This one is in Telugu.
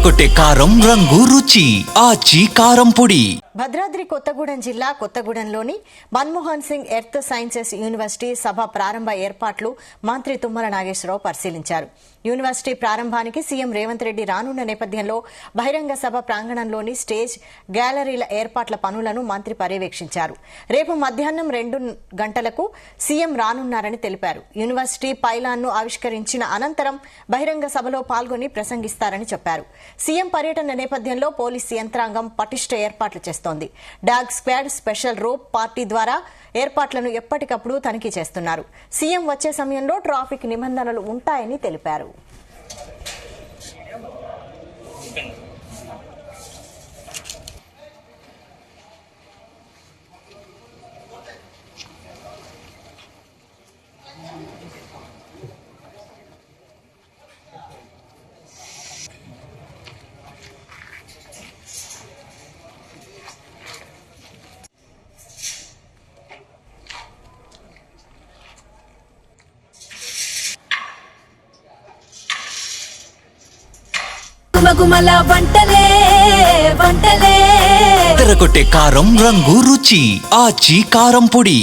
అదరగొట్టే కారం రంగు రుచి ఆచి కారం పొడి. భద్రాద్రి కొత్తగూడెం జిల్లా కొత్తగూడెంలోని Manmohan Singh earth sciences university సభ ప్రారంభ ఏర్పాట్లు మంత్రి తుమ్మల నాగేశ్వరరావు పరిశీలించారు. యూనివర్సిటీ ప్రారంభానికి సీఎం రేవంత్ రెడ్డి రానున్న నేపథ్యంలో బహిరంగ సభ ప్రాంగణంలోని స్టేజ్, గ్యాలరీల ఏర్పాట్ల పనులను మంత్రి పర్యవేక్షించారు. రేపు మధ్యాహ్నం 2 గంటలకు సీఎం రానున్నారని తెలిపారు. యూనివర్సిటీ పైలాన్ను ఆవిష్కరించిన అనంతరం బహిరంగ సభలో పాల్గొని ప్రసంగిస్తారని చెప్పారు. సీఎం పర్యటన నేపథ్యంలో పోలీసు యంత్రాంగం పటిష్ట ఏర్పాట్లు చేస్తోంది. Dog squad, special rope party ద్వారా ఏర్పాట్లను ఎప్పటికప్పుడు తనిఖీ చేస్తున్నారు. సీఎం వచ్చే సమయంలో ట్రాఫిక్ నిబంధనలు ఉంటాయని తెలిపారు. గుమగుమల వంటలే వంటలే అదరగొట్టే కారం రంగు రుచి ఆచి కారం పొడి.